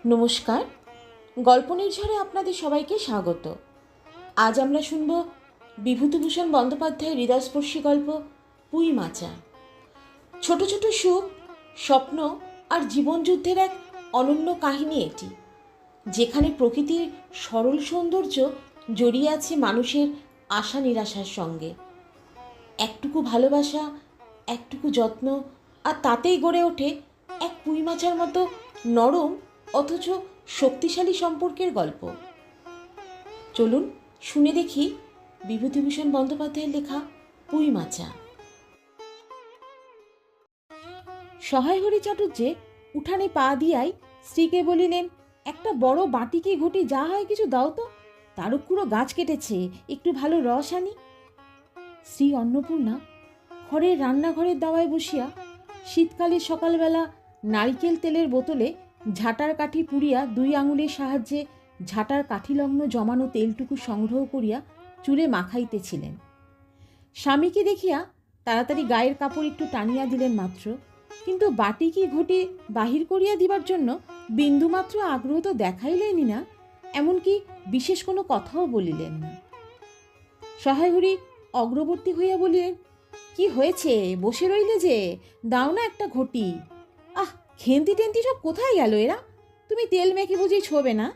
নমস্কার, গল্প নির্ঝরে আপনাদের সবাইকে স্বাগত। আজ আমরা শুনব বিভূতিভূষণ বন্দ্যোপাধ্যায়ের হৃদয়স্পর্শী গল্প পুঁই মাচা। ছোট ছোট সুখ, স্বপ্ন আর জীবনযুদ্ধের এক অনন্য কাহিনী এটি, যেখানে প্রকৃতির সরল সৌন্দর্য জড়িয়ে আছে মানুষের আশা নিরাশার সঙ্গে। একটুকু ভালোবাসা, একটুকু যত্ন, আর তাতেই গড়ে ওঠে এক পুঁই মাচার মতো নরম অথচ শক্তিশালী সম্পর্কের গল্প। চলুন শুনে দেখি বিভূতিভূষণ বন্দ্যোপাধ্যায়ের লেখা পুঁই মাচা। সহায়হরি চাটুর্যে উঠানে পা দিয়াই স্ত্রীকে বলিলেন, একটা বড় বাটি কি ঘটি যা হয় কিছু দাও তো, তারুকুড়ো গাছ কেটেছে, একটু ভালো রস আনি। শ্রী অন্নপূর্ণা ঘরের রান্নাঘরের দাওয়ায় বসিয়া শীতকালের সকালবেলা নারিকেল তেলের বোতলে ঝাঁটার কাঠি পুড়িয়া 2 আঙুলের সাহায্যে ঝাঁটার কাঠিলগ্ন জমানো তেলটুকু সংগ্রহ করিয়া চুলে মাখাইতেছিলেন। স্বামীকে দেখিয়া তাড়াতাড়ি গায়ের কাপড় একটু টানিয়া দিলেন মাত্র, কিন্তু বাটি কি ঘটি বাহির করিয়া দিবার জন্য বিন্দুমাত্র আগ্রহ তো দেখাইলেনই না, এমনকি বিশেষ কোনো কথাও বলিলেন না। সহায়হরি অগ্রবর্তী হইয়া বলিলেন, কি হয়েছে, বসে রইলে যে, দাও না একটা ঘটি। আহ, খেন্তি টেন্তি সব কোথায় গেল এরা, তুমি তেল মেখে বুঝি ছোবে না।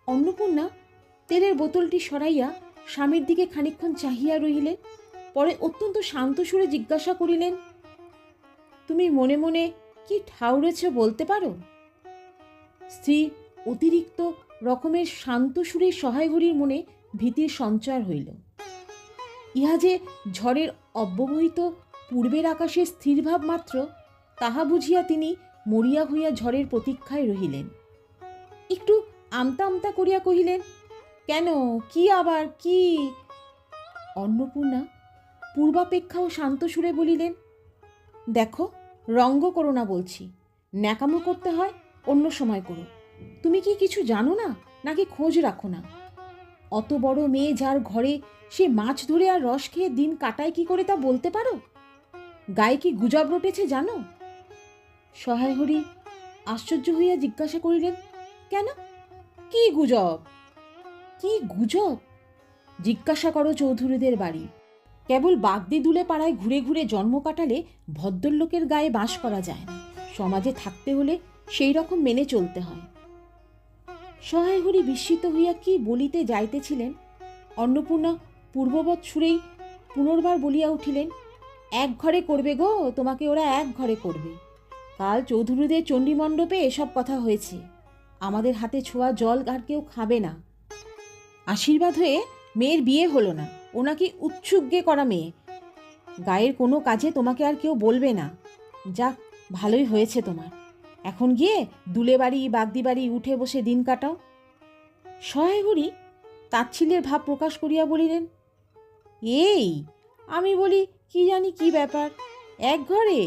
অন্নপূর্ণা তেলের বোতলটি সরাইয়া স্বামীর দিকে খানিকক্ষণ চাহিয়া রহিলেন, পরে অত্যন্ত শান্ত সুরে জিজ্ঞাসা করিলেন, তুমি মনে মনে কি ঠাউরেছ বলতে পারো? স্ত্রী অতিরিক্ত রকমের শান্ত সুরে সহায়হরির মনে ভীতির সঞ্চার হইল। ইহা যে ঝড়ের অব্যবহিত পূর্বের আকাশের স্থিরভাব মাত্র, তাহা বুঝিয়া তিনি মরিয়া হইয়া ঝড়ের প্রতীক্ষায় রহিলেন। একটু আমতা আমতা করিয়া কহিলেন, কেন, কি আবার কি? অন্নপূর্ণা পূর্বাপেক্ষাও শান্ত সুরে বলিলেন, দেখো, রঙ্গ করো না বলছি, ন্যাকামো করতে হয় অন্য সময় করো। তুমি কি কিছু জানো না, নাকি খোঁজ রাখো না? অত বড় মেয়ে যার ঘরে, সে মাছ ধরে আর রস খেয়ে দিন কাটায় কি করে তা বলতে পারো? গায়ে কি গুজব রটেছে জানো? সহায়হরি আশ্চর্য হইয়া জিজ্ঞাসা করিলেন, কেন, কি গুজব? কি গুজব? জিজ্ঞাসা করো চৌধুরীদের বাড়ি। কেবল বাগদি দুলে পাড়ায় ঘুরে ঘুরে জন্ম কাটালে ভদ্রলোকের গায়ে বাস করা যায় না, সমাজে থাকতে হলে সেই রকম মেনে চলতে হয়। সহায়হরি বিস্মিত হইয়া কি বলিতে যাইতেছিলেন, অন্নপূর্ণা পূর্ববৎ সুরেই পুনর্বার বলিয়া উঠিলেন, এক ঘরে করবে গো, তোমাকে ওরা এক ঘরে করবে। কাল চৌধুরীদের চণ্ডীমণ্ডপে এসব কথা হয়েছে, আমাদের হাতে ছোঁয়া জল আর কেউ খাবে না। আশীর্বাদ হয়ে মেয়ের বিয়ে হলো না, ও নাকি উৎসুগ্গে করা মেয়ে, গায়ের কোনো কাজে তোমাকে আর কেউ বলবে না। যাক, ভালোই হয়েছে তোমার, এখন গিয়ে দুলে বাড়ি বাগদি বাড়ি উঠে বসে দিন কাটাও। সহায়হরি তাচ্ছিল্যের ভাব প্রকাশ করিয়া বলিলেন, এই, আমি বলি কি জানি কি ব্যাপার, এক ঘরে,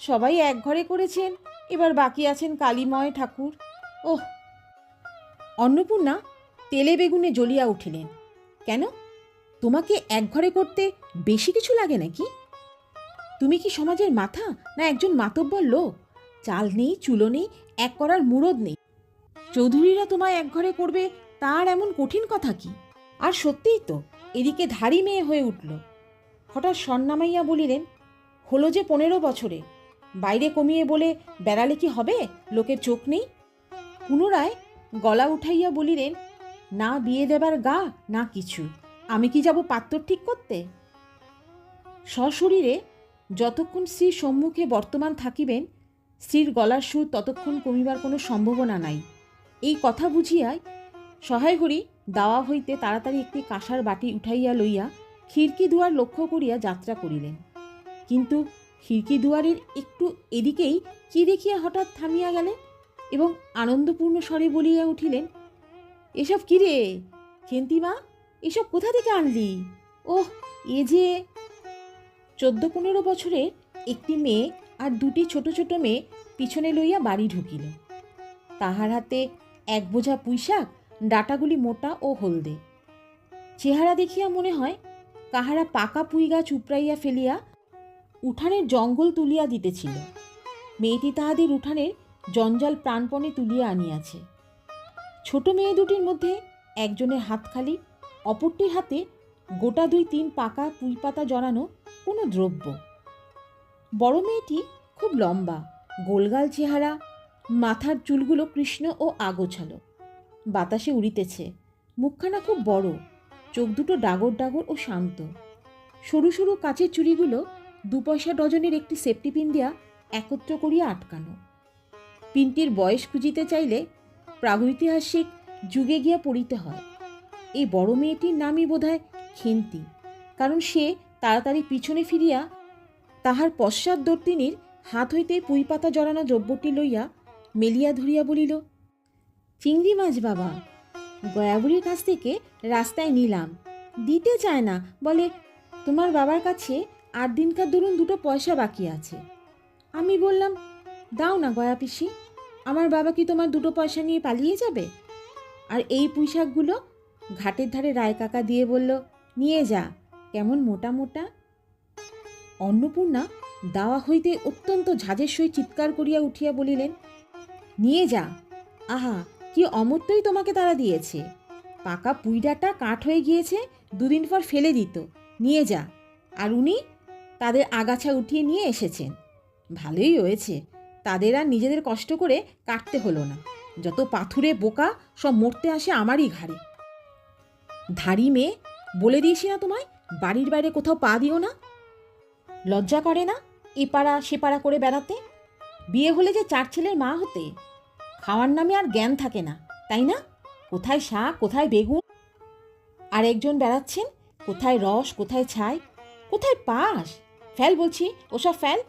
সবাই এক ঘরে করেছেন, এবার বাকি আছেন কালীময় ঠাকুর। ওহ! অন্নপূর্ণা তেলে বেগুনে জ্বলিয়া উঠিলেন, কেন, তোমাকে এক ঘরে করতে বেশি কিছু লাগে নাকি? তুমি কি সমাজের মাথা, না একজন মাতব্বর লোক? চাল নেই, চুলো নেই, এক করার মুরদ নেই, চৌধুরীরা তোমায় এক ঘরে করবে, তার এমন কঠিন কথা কি? আর সত্যিই তো এদিকে ধাড়ি মেয়ে হয়ে উঠল। হঠাৎ সন্নামাইয়া বলিলেন, হলো যে 15 বছরে, বাইরে কমিয়ে বলে বেড়ালে কি হবে, লোকের চোখ নেই? পুনরায় গলা উঠাইয়া বলিলেন, না বিয়ে দেবার গা না কিছু, আমি কি যাব পাত্র ঠিক করতে? সশরীরে যতক্ষণ স্ত্রীর সম্মুখে বর্তমান থাকিবেন, স্ত্রীর গলার সুর ততক্ষণ কমিবার কোনো সম্ভাবনা নাই। এই কথা বুঝিয়াই সহায়হরি দাওয়া হইতে তাড়াতাড়ি একটি কাঁসার বাটি উঠাইয়া লইয়া খিড়কি দুয়ার লক্ষ্য করিয়া যাত্রা করিলেন। কিন্তু খিড়কি দুয়ারের একটু এদিকেই কি দেখিয়া হঠাৎ থামিয়া গেলেন এবং আনন্দপূর্ণ স্বরে বলিয়া উঠিলেন, এসব কি রে খেন্তিমা, এসব কোথা থেকে আনলি? ওহ, এ যে 14-15 বছরের একটি মেয়ে আর 2টি ছোট ছোট মেয়ে পিছনে লইয়া বাড়ি ঢুকিল। তাহার হাতে এক বোঝা পুঁইশাক, ডাঁটাগুলি মোটা ও হলদে। চেহারা দেখিয়া মনে হয় কাহারা পাকা পুঁই গাছ উপড়াইয়া ফেলিয়া উঠানের জঙ্গল তুলিয়া দিতেছিল। মেয়েটি তাহাদের উঠানের জঞ্জাল প্রাণপণে তুলিয়া আনিয়াছে। ছোট মেয়ে দুটির মধ্যে একজনের হাত খালি, অপরটির হাতে গোটা 2-3 পাকা পুঁই পাতা জড়ানো কোনো দ্রব্য। বড় মেয়েটি খুব লম্বা, গোলগাল চেহারা, মাথার চুলগুলো কৃষ্ণ ও আগোছালো, বাতাসে উড়িতেছে। মুখখানা খুব বড়, চোখ দুটো ডাগর ডাগর ও শান্ত। সরু সরু কাচের চুড়িগুলো 2 পয়সা ডজনের একটি সেফটি পিন দিয়া একত্র করিয়া আটকানো। পিনটির বয়স খুঁজিতে চাইলে প্রাগৈতিহাসিক যুগে গিয়া পড়িতে হয়। এই বড় মেয়েটির নামই বোধহয় খেন্তি, কারণ সে তাড়াতাড়ি পিছনে ফিরিয়া তাহার পশ্চাৎদর্তিনীর হাত হইতে পুঁই পাতা জড়ানো দ্রব্যটি লইয়া মেলিয়া ধরিয়া বলিল, চিংড়ি মাছ বাবা, গয়াবুড়ির কাছ থেকে রাস্তায় নিলাম, দিতে চায় না, বলে তোমার বাবার কাছে 8 দিনকার ধরুন 2 পয়সা বাকি আছে। আমি বললাম, দাও না গয়া পিসি, আমার বাবা কি তোমার 2 পয়সা নিয়ে পালিয়ে যাবে? আর এই পুঁইশাকগুলো ঘাটের ধারে রায় কাকা দিয়ে বলল, নিয়ে যা, কেমন মোটা মোটা। অন্নপূর্ণা দাওয়া হইতে অত্যন্ত ঝাঁঝের সহিত চিৎকার করিয়া উঠিয়া বলিলেন, নিয়ে যা, আহা কি অমর্ত্যই তোমাকে তারা দিয়েছে। পাকা পুইডাটা কাঠ হয়ে গিয়েছে, 2 দিন পর ফেলে দিত, নিয়ে যা। আর উনি তাদের আগাছা উঠিয়ে নিয়ে এসেছেন, ভালোই হয়েছে, তাদের আর নিজেদের কষ্ট করে কাটতে হলো না। যত পাথুরে বোকা সব মরতে আসে আমারই ঘাড়ে। ধাড়ি মেয়ে, বলে দিয়েছি না তোমায়, বাড়ির বাইরে কোথাও পা দিও না। লজ্জা করে না এপাড়া সেপাড়া করে বেড়াতে? বিয়ে হলে যে 4 ছেলের মা হতে, খাওয়ার নামে আর জ্ঞান থাকে না, তাই না? কোথায় শাক, কোথায় বেগুন, আর একজন বেড়াচ্ছেন কোথায় রস, কোথায় ছাই, কোথায় পাস। ফেল বলছি, ওসব ফেল।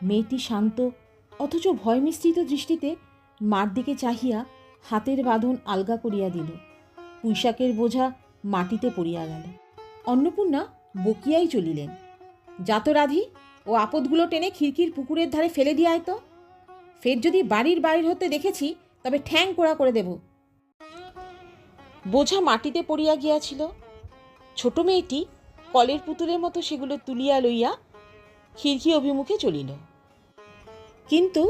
মেয়েটি শান্ত অথচ ভয় মিশ্রিত দৃষ্টিতে মার দিকে চাহিয়া হাতের বাঁধন আলগা করিয়া দিল। পুঁইশাকের বোঝা মাটিতে পড়িয়া গেল। অন্নপূর্ণা বকিয়াই চলিলেন, যাত রাধি, ও আপদগুলো টেনে খিড়কির পুকুরের ধারে ফেলে দিয়ে আয় তো। ফের যদি বাড়ির বাইর হতে দেখেছি তবে ঠ্যাং কোড়া করে দেব। বোঝা মাটিতে পড়িয়া গিয়াছিল। ছোট মেয়েটি কলের পুতুলের মতো সেগুলো তুলিয়া লইয়া খিড়কি অভিমুখে চলিল। কিন্তু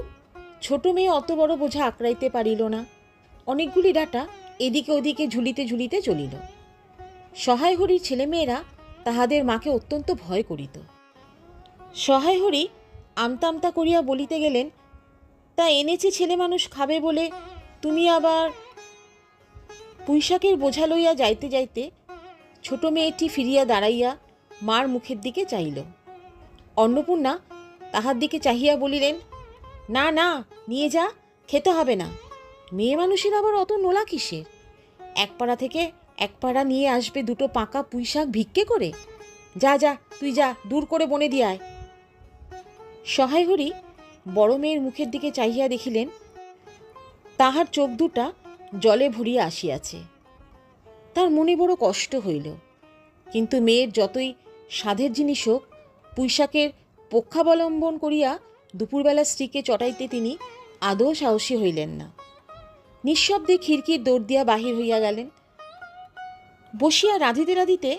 ছোট মেয়ে অত বড় বোঝা আঁকড়াইতে পারিল না। অনেকগুলি ডাটা এদিকে ওদিকে ঝুলিতে ঝুলিতে চলিল। সহায় হরির ছেলেমেয়েরা তাহাদের মাকে অত্যন্ত ভয় করিত। সহায় হরি আমতা আমতা করিয়া বলিতে গেলেন, তা এনেছি ছেলে মানুষ খাবে বলে, তুমি আবার। পুঁইশাকের বোঝা লইয়া যাইতে যাইতে ছোট মেয়েটি ফিরিয়া দাঁড়াইয়া মার মুখের দিকে চাইল। অন্নপূর্ণা তাহার দিকে চাহিয়া বলিলেন, না না, নিয়ে যা, খেতে হবে না। মেয়ে মানুষের আবার অত নোলা কিসের? এক পাড়া থেকে এক পাড়া নিয়ে আসবে 2 পাকা পুঁইশাক ভিক্ষে করে। যা যা, তুই যা, দূর করে বনে দিয়ে আয়। সহায় হরি বড় মেয়ের মুখের দিকে চাহিয়া দেখিলেন, তাহার চোখ দুটা জলে ভরিয়া আসিয়াছে। তার মনে বড় কষ্ট হইল, কিন্তু মেয়ের যতই সাধের জিনিস হোক, পুঁইশাকের পক্ষাবলম্বন করিয়া দুপুরবেলা স্ত্রীকে চটাইতে তিনি আদৌ সাহসী হইলেন না। নিঃশব্দে খিড়কির দৌড় দিয়া বাহির হইয়া গেলেন। বসিয়া রাঁধিতে রাঁধিতে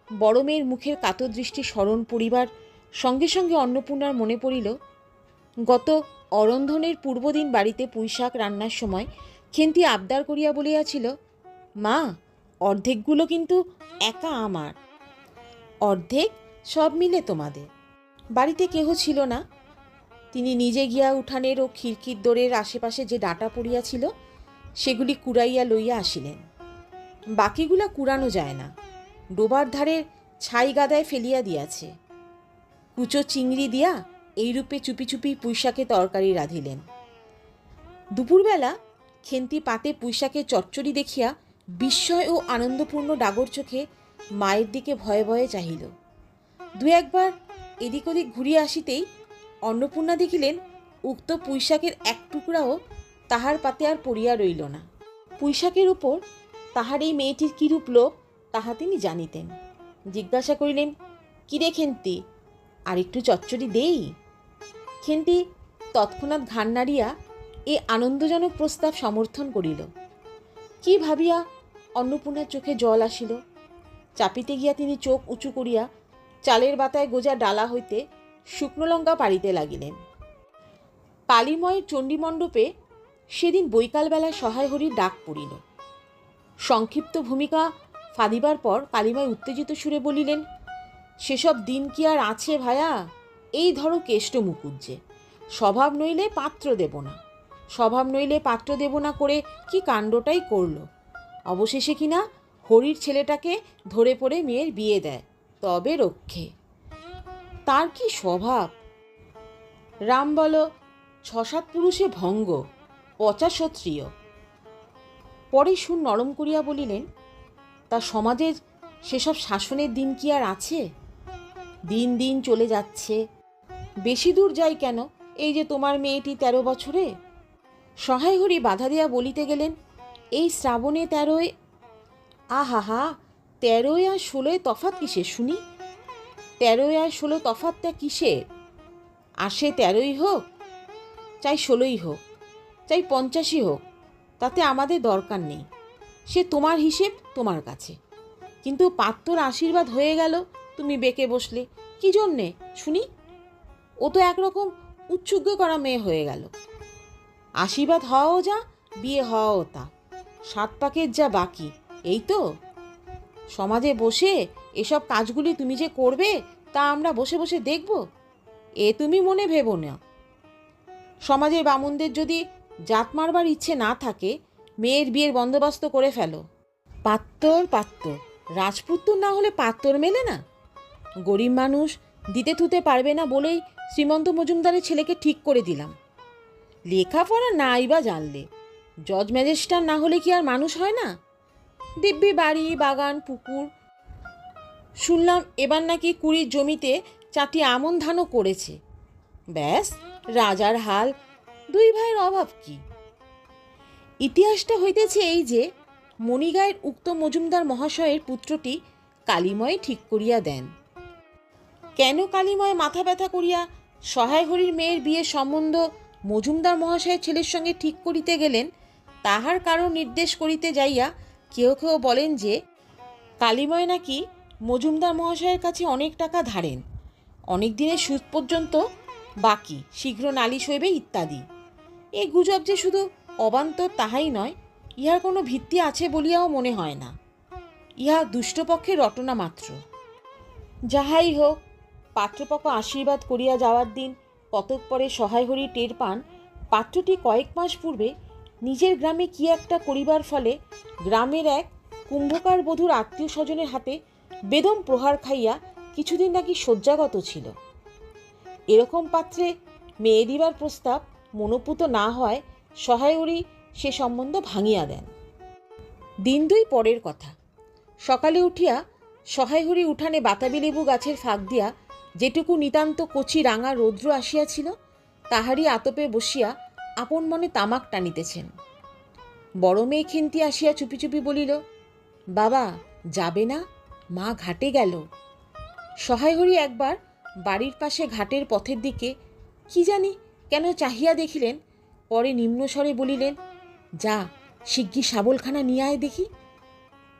বড় মেয়ের মুখের কাতর দৃষ্টি স্মরণ পড়িবার সঙ্গে সঙ্গে অন্নপূর্ণার মনে পড়িল, গত অরন্ধনের পূর্বদিন বাড়িতে পুঁইশাক রান্নার সময় খেন্তি আবদার করিয়া বলিয়াছিল, মা, অর্ধেকগুলো কিন্তু একা আমার, অর্ধেক সব মিলে তোমাদের। বাড়িতে কেহ ছিল না। তিনি নিজে গিয়া উঠানের ও খিড়কির দোরের আশেপাশে যে ডাটা পড়িয়াছিল সেগুলি কুড়াইয়া লইয়া আসিলেন। বাকিগুলা কুড়ানো যায় না, ডোবার ধারের ছাই গাদায় ফেলিয়া দিয়াছে। কুচো চিংড়ি দিয়া এইরূপে চুপি চুপি পুঁইশাকে তরকারি রাঁধিলেন। দুপুরবেলা খেন্তি পাতে পুঁইশাকের চচ্চড়ি দেখিয়া বিস্ময় ও আনন্দপূর্ণ ডাগর চোখে মায়ের দিকে ভয়ে ভয়ে চাহিল। 2-1বার এদিক ওদিক ঘুরিয়া আসিতেই অন্নপূর্ণা দেখিলেন উক্ত পুঁইশাকের এক টুকরাও তাহার পাতে আর পড়িয়া রইল না। পুঁইশাকের উপর তাহার এই মেয়েটির কিরূপ লোভ তাহা তিনি জানিতেন। জিজ্ঞাসা করিলেন, কিরে খেন্তি, আর একটু চচ্চড়ি দেই? খেন্তি তৎক্ষণাৎ ঘাড় নাড়িয়া এ আনন্দজনক প্রস্তাব সমর্থন করিল। কি ভাবিয়া অন্নপূর্ণার চোখে জল আসিল। চাপিতে গিয়া তিনি চোখ উঁচু করিয়া চালের বাতায় গোজা ডালা হইতে শুকনো লঙ্কা পাড়িতে লাগিলেন। কালীময়ের চণ্ডীমণ্ডপে সেদিন বৈকালবেলা সহায় হরির ডাক পড়িল। সংক্ষিপ্ত ভূমিকা ফাঁদিবার পর কালীময় উত্তেজিত সুরে বলিলেন, সেসব দিন কি আর আছে ভায়া? এই ধরো কেষ্ট মুকুজ্জে, স্বভাব নইলে পাত্র দেব না, স্বভাব নইলে পাত্র দেব না করে কি কাণ্ডটাই করল। অবশেষে কিনা হরির ছেলেটাকে ধরে পড়ে মেয়ের বিয়ে দেয়, তবে রক্ষে। তার কি স্বভাব! রাম বলো 6-7 পুরুষে ভঙ্গ, পচা ক্ষত্রিয়। পরে সুর নরম করিয়া বলিলেন, তা সমাজের সেসব শাসনের দিন কি আর আছে? দিন দিন চলে যাচ্ছে, বেশি দূর যাই কেন, এই যে তোমার মেয়েটি 13 বছরে। সহায় হরি বাধা দিয়া বলিতে গেলেন, এই শ্রাবণে 13। আহা, 13 আর 16 তফাৎ কিসের শুনি? 13 আর 16 তফাৎটা কিসের? আসে 13ই হোক, চাই 16ই হোক, চাই 50ই হোক, তাতে আমাদের দরকার নেই। সে তোমার হিসেব তোমার কাছে। কিন্তু পাত্রর আশীর্বাদ হয়ে গেল, তুমি বেঁকে বসলে কি জন্যে শুনি? ও তো একরকম উৎসুগ্য করা মেয়ে হয়ে গেল। আশীর্বাদ হওয়াও যা, বিয়ে হওয়াও তা, 7 পাকের যা বাকি, এই তো। সমাজে বসে এসব কাজগুলি তুমি যে করবে, তা আমরা বসে বসে দেখব? এ তুমি মনে ভেবো না। সমাজের বামুনদের যদি জাত মারবার ইচ্ছে না থাকে, মেয়ের বিয়ের বন্দোবস্ত করে ফেলো। পাত্তর রাজপুত্তর না হলে পাত্তর মেলে না। গরিব মানুষ দিতে থুতে পারবে না বলেই শ্রীমন্ত মজুমদারের ছেলেকে ঠিক করে দিলাম। লেখাপড়া নাই বা জানলে, জজ ম্যাজিস্ট্রেট না হলে কি আর মানুষ হয় না? দিব্যি বাড়ি, বাগান, পুকুর। শুনলাম এবার নাকি 20 জমিতে 4টি আমন ধানও করেছে। ব্যাস রাজার হাল, 2 ভাইয়ের অভাব কি? ইতিহাসটা হইতেছে এই যে, মণিগাঁয়ের উক্ত মজুমদার মহাশয়ের পুত্রটি কালীময় ঠিক করিয়া দেন। কেন কালীময় মাথা ব্যথা করিয়া সহায় হরির মেয়ের বিয়ের সম্বন্ধ মজুমদার মহাশয়ের ছেলের সঙ্গে ঠিক করিতে গেলেন, তাহার কারণ নির্দেশ করিতে যাইয়া কেউ কেউ বলেন যে, কালীময় নাকি মজুমদার মহাশয়ের কাছে অনেক টাকা ধারেন, অনেক দিনের সুদ পর্যন্ত বাকি, শীঘ্র নালিশ হইবে ইত্যাদি। এই গুজব যে শুধু অবান্তর তাহাই নয়, ইহার কোনো ভিত্তি আছে বলিয়াও মনে হয় না। ইহা দুষ্টপক্ষের রটনা মাত্র। যাহাই হোক, পাত্রপক্ষ আশীর্বাদ করিয়া যাওয়ার দিন কতক পরে সহায় হরি টের পান, পাত্রটি কয়েক মাস পূর্বে নিজের গ্রামে কি একটা করিবার ফলে গ্রামের এক কুম্ভকার বধূর আত্মীয় স্বজনের হাতে বেদম প্রহার খাইয়া কিছুদিন নাকি শয্যাগত ছিল। এরকম পাত্রে মেয়ে দিবার প্রস্তাব মনোপুত না হয় সহায় হরি সে সম্বন্ধ ভাঙিয়া দেন। দিন 2 পরের কথা। সকালে উঠিয়া সহায় হরি উঠানে বাতাবি লেবু গাছের ফাঁক দিয়া যেটুকু নিতান্ত কচি রাঙা রৌদ্র আসিয়াছিল, তাহারই আতপে বসিয়া আপন মনে তামাক টানিতেছেন। বড় মেয়ে খেন্তি আসিয়া চুপি চুপি বলিল, বাবা যাবে না? মা ঘাটে গেল। সহায় হরি একবার বাড়ির পাশে ঘাটের পথের দিকে কি জানি কেন চাহিয়া দেখিলেন, পরে নিম্নস্বরে বলিলেন, যা শিগগির শাবলখানা নিয়ে আয় দেখি।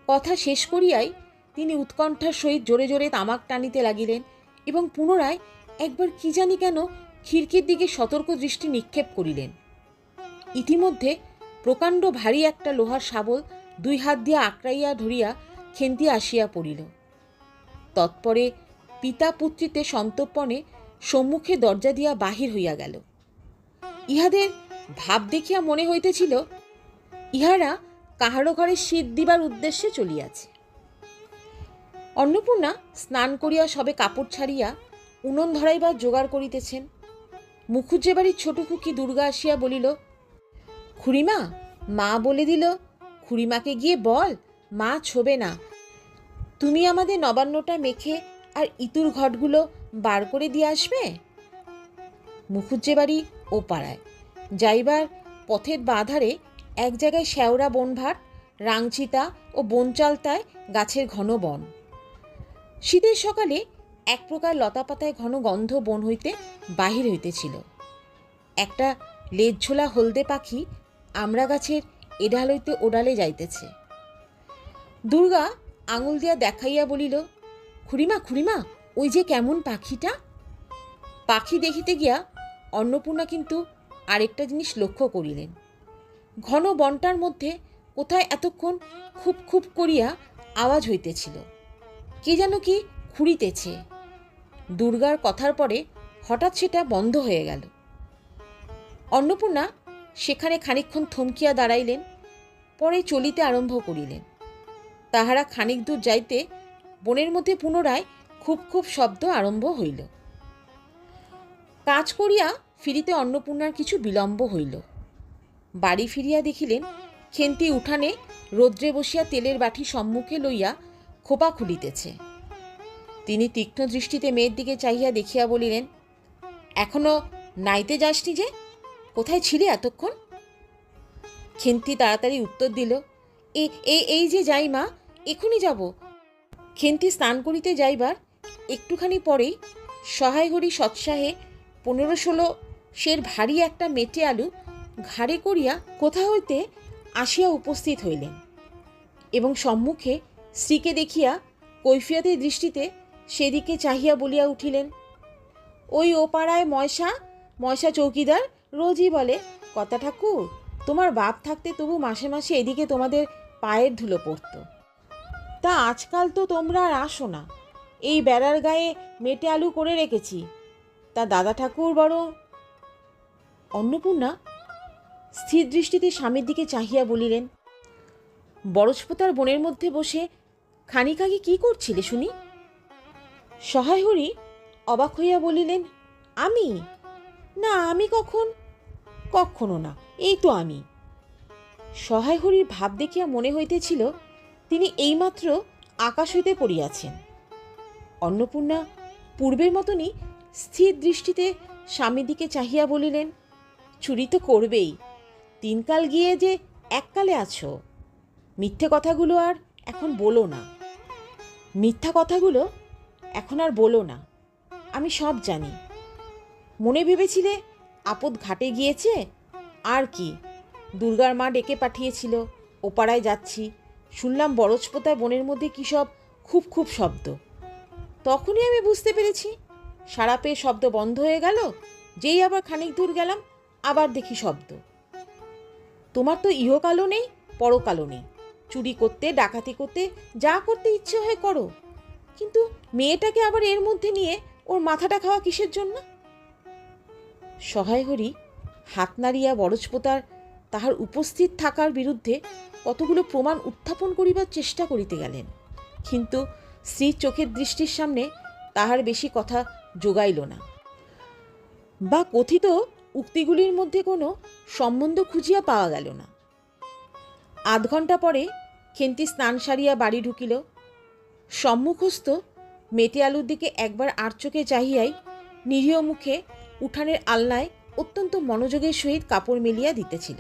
কথা শেষ করিয়াই তিনি উৎকণ্ঠার সহিত জোরে জোরে তামাক টানিতে লাগিলেন এবং পুনরায় একবার কি জানি কেন খিড়কির দিকে সতর্ক দৃষ্টি নিক্ষেপ করিলেন। ইতিমধ্যে প্রকাণ্ড ভারী একটা লোহার শাবল 2 হাত দিয়া আঁকড়াইয়া ধরিয়া খেন্তি আসিয়া পড়িল। তৎপরে পিতা পুত্রীতে সন্তর্পণে সম্মুখে দরজা দিয়া বাহির হইয়া গেল। ইহাদের ভাব দেখিয়া মনে হইতেছিল ইহারা কাহারো ঘরে শীত দিবার উদ্দেশ্যে চলিয়াছে। অন্নপূর্ণা স্নান করিয়া সবে কাপড় ছাড়িয়া উনুন ধরাইবার জোগাড় করিতেছেন। মুখুজ্জে বাড়ির ছোট খুকি দুর্গা আসিয়া বলিল, খুড়িমা, মা বলে দিল খুড়িমাকে গিয়ে বল মা ছোবে না, তুমি আমাদের নবান্নটা মেখে আর ইতুর ঘটগুলো বার করে দিয়ে আসবে। মুখুজ্জে বাড়ি ও পাড়ায় যাইবার পথের বাঁধারে এক জায়গায় শ্যাওড়া বনভাট, রাংচিতা ও বনচালতায় গাছের ঘন বন। শীতের সকালে এক প্রকার লতাপাতায় ঘন গন্ধ বন হইতে বাহির হইতেছিল। একটা লেজঝোলা হলদে পাখি আমড়া গাছের এডাল হইতে ওডালে যাইতেছে। দুর্গা আঙুল দিয়া দেখাইয়া বলিল, খুড়িমা খুড়িমা, ওই যে কেমন পাখিটা। পাখি দেখিতে গিয়া অন্নপূর্ণা কিন্তু আরেকটা জিনিস লক্ষ্য করিলেন। ঘন বনটার মধ্যে কোথায় এতক্ষণ খুব খুব করিয়া আওয়াজ হইতেছিল, কে যেন কি খুঁড়িতেছে। দুর্গার কথার পরে হঠাৎ সেটা বন্ধ হয়ে গেল। অন্নপূর্ণা সেখানে খানিকক্ষণ থমকিয়া দাঁড়াইলেন, পরে চলিতে আরম্ভ করিলেন। তাহারা খানিক দূর যাইতে বনের মধ্যে পুনরায় খুব খুব শব্দ আরম্ভ হইল। কাজ করিয়া ফিরিতে অন্নপূর্ণার কিছু বিলম্ব হইল। বাড়ি ফিরিয়া দেখিলেন খেন্তি উঠানে রৌদ্রে বসিয়া তেলের বাটি সম্মুখে লইয়া খোপা খুলিতেছে। তিনি তীক্ষ্ণ দৃষ্টিতে মেয়ের দিকে চাহিয়া দেখিয়া বলিলেন, এখনো নাইতে যাসনি যে? কোথায় ছিলে এতক্ষণ? খেন্তি তাড়াতাড়ি উত্তর দিল, এই যে যাই মা, এখনই যাব। খেন্তি স্নান করিতে যাইবার একটুখানি পরেই সহায়হরি সৎসাহে 15-16 সের ভারী একটা মেটে আলু ঘাড়ে করিয়া কোথা হইতে আসিয়া উপস্থিত হইলেন এবং সম্মুখে স্ত্রীকে দেখিয়া কৈফিয়তের দৃষ্টিতে সেদিকে চাহিয়া বলিয়া উঠিলেন, ওই ও পাড়ায় ময়সা চৌকিদার রোজই বলে, কথা ঠাকুর, তোমার বাপ থাকতে তবু মাসে মাসে এদিকে তোমাদের পায়ের ধুলো পড়ত, তা আজকাল তো তোমরা আর আসো না। এই বেড়ার গায়ে মেটে আলু করে রেখেছি, তা দাদা ঠাকুর বরং। অন্নপূর্ণা স্থির দৃষ্টিতে স্বামীর দিকে চাহিয়া বলিলেন, বরজপোতার বনের মধ্যে বসে খানিক আগে কি করছিলে শুনি? সহায়হরি অবাক হইয়া বলিলেন, আমি? না, আমি কখনো না, এই তো আমি। সহায়হরির ভাব দেখিয়া মনে হইতেছিল তিনি এইমাত্র আকাশ হইতে পড়িয়াছেন। অন্নপূর্ণা পূর্বের মতনই স্থির দৃষ্টিতে স্বামীর দিকে চাহিয়া বলিলেন, চুরি তো করবেই, 3 কাল গিয়ে যে 1 কালে আছো। মিথ্যা কথাগুলো এখন আর বলো না, আমি সব জানি। মনে ভেবেছিলে আপদ ঘাটে গিয়েছে, আর কি, দুর্গার মা ডেকে পাঠিয়েছিল, ও পাড়ায় যাচ্ছি, শুনলাম বরজপোতায় বনের মধ্যে কী সব খুব খুব শব্দ। তখনই আমি বুঝতে পেরেছি। সারা পেয়ে শব্দ বন্ধ হয়ে গেল, যেই আবার খানিক দূর গেলাম আবার দেখি শব্দ। তোমার তো ইহকালও নেই, পরকালও নেই, চুরি করতে, ডাকাতি করতে, যা করতে ইচ্ছে হয় করো, কিন্তু মেয়েটাকে আবার এর মধ্যে নিয়ে ওর মাথাটা খাওয়া কিসের জন্য? সহায়হরি হাত নাড়িয়া বরজপোতার তাহার উপস্থিত থাকার বিরুদ্ধে কতগুলো প্রমাণ উত্থাপন করিবার চেষ্টা করিতে গেলেন, কিন্তু স্ত্রীর চোখের দৃষ্টির সামনে তাহার বেশি কথা জোগাইল না, বা কথিত উক্তিগুলির মধ্যে কোনো সম্বন্ধ খুঁজিয়া পাওয়া গেল না। 8 ঘণ্টা পরে খেন্তি স্নান সারিয়া বাড়ি ঢুকিল। সম্মুখস্থ মেটে আলুর দিকে একবার আর চোখে চাহিয়াই নিরীহ মুখে উঠানের আলনায় অত্যন্ত মনোযোগের সহিত কাপড় মেলিয়া দিতেছিল।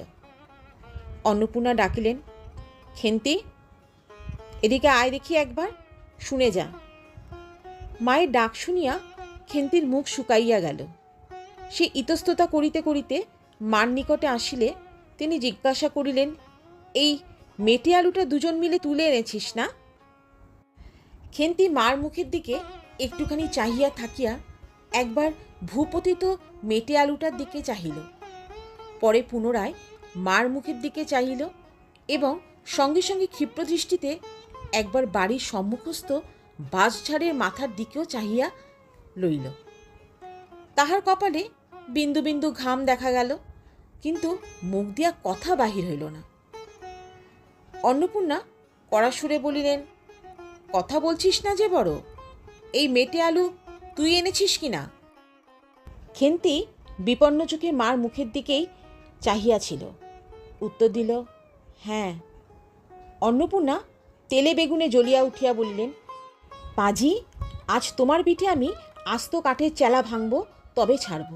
অন্নপূর্ণা ডাকিলেন, খেন্তি, এদিকে আয় দেখি, একবার শুনে যা। মায়ের ডাক শুনিয়া খেন্তির মুখ শুকাইয়া গেল। সে ইতস্ততা করিতে করিতে মার নিকটে আসিলে তিনি জিজ্ঞাসা করিলেন, এই মেটে আলুটা দুজন মিলে তুলে এনেছিস না? খেন্তি মার মুখের দিকে একটুখানি চাহিয়া থাকিয়া একবার ভূপতিত মেটে আলুটার দিকে চাহিল, পরে পুনরায় মার মুখের দিকে চাহিল এবং সঙ্গে সঙ্গে ক্ষিপ্র দৃষ্টিতে একবার বাড়ির সম্মুখস্থ বাঁশঝাড়ের মাথার দিকেও চাহিয়া লইল। তাহার কপালে বিন্দু বিন্দু ঘাম দেখা গেল, কিন্তু মুখ দিয়া কথা বাহির হইল না। অন্নপূর্ণা কড়া সুরে বলিলেন, কথা বলছিস না যে বড়, এই মেটে আলু তুই এনেছিস কিনা? খেন্তি বিপন্ন চোখে মার মুখের দিকেই চাহিয়াছিল, উত্তর দিল, হ্যাঁ। অন্নপূর্ণা তেলে বেগুনে জ্বলিয়া উঠিয়া বলিলেন, পাজি, আজ তোমার পিঠে আমি আস্ত কাঠের চেলা ভাঙব, তবে ছাড়ব।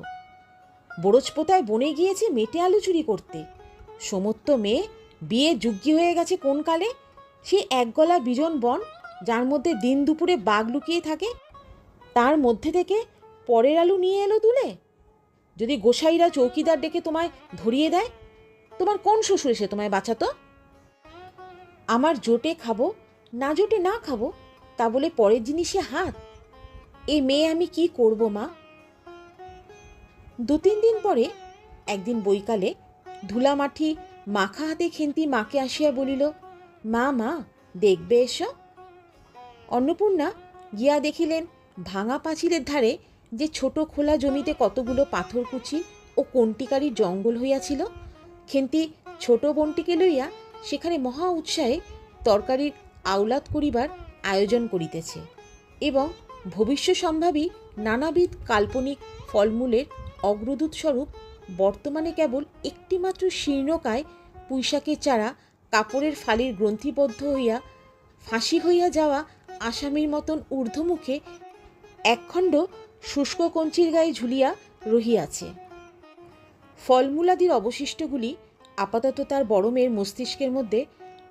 বরজপোতায় বনে গিয়েছে মেটে আলু চুরি করতে। সমস্ত মেয়ে বিয়ে যোগ্য হয়ে গেছে কোন কালে, সে একগলা বিজন বন যার মধ্যে দিন দুপুরে বাঘ লুকিয়ে থাকে, তার মধ্যে থেকে পরের আলু নিয়ে এলো তুলে। যদি গোসাইরা চৌকিদার ডেকে তোমায় ধরিয়ে দেয়, তোমার কোন শ্বশুর এসে তোমায় বাঁচাতো? আমার জোটে খাবো, না জোটে না খাবো, তা বলে পরের জিনিসে হাত? এই মেয়ে আমি কি করব মা? 2-3 দিন পরে একদিন বৈকালে ধুলামাটি মাখা হাতে খেন্তি মাকে আসিয়া বলিল, মা মা দেখবে এসো। অন্নপূর্ণা গিয়া দেখিলেন ভাঙা পাঁচিলের ধারে যে ছোট খোলা জমিতে কতগুলো পাথরকুচি ও কণ্টিকারির জঙ্গল হইয়াছিল, খেন্তি ছোট বোনটিকে লইয়া সেখানে মহা উৎসাহে তরকারির আওলাদ করিবার আয়োজন করিতেছে এবং ভবিষ্য সম্ভাবী নানাবিধ কাল্পনিক ফলমূলের অগ্রদূতস্বরূপ বর্তমানে কেবল একটিমাত্র শীর্ণকায় পুঁইশাকের চারা কাপড়ের ফালির গ্রন্থিবদ্ধ হইয়া ফাঁসি হইয়া যাওয়া আসামির মতন ঊর্ধ্বমুখে একখণ্ড শুষ্ক কঞ্চির গায়ে ঝুলিয়া রহিয়াছে। ফলমূলাদির অবশিষ্টগুলি আপাতত তার বড় মেয়ের মস্তিষ্কের মধ্যে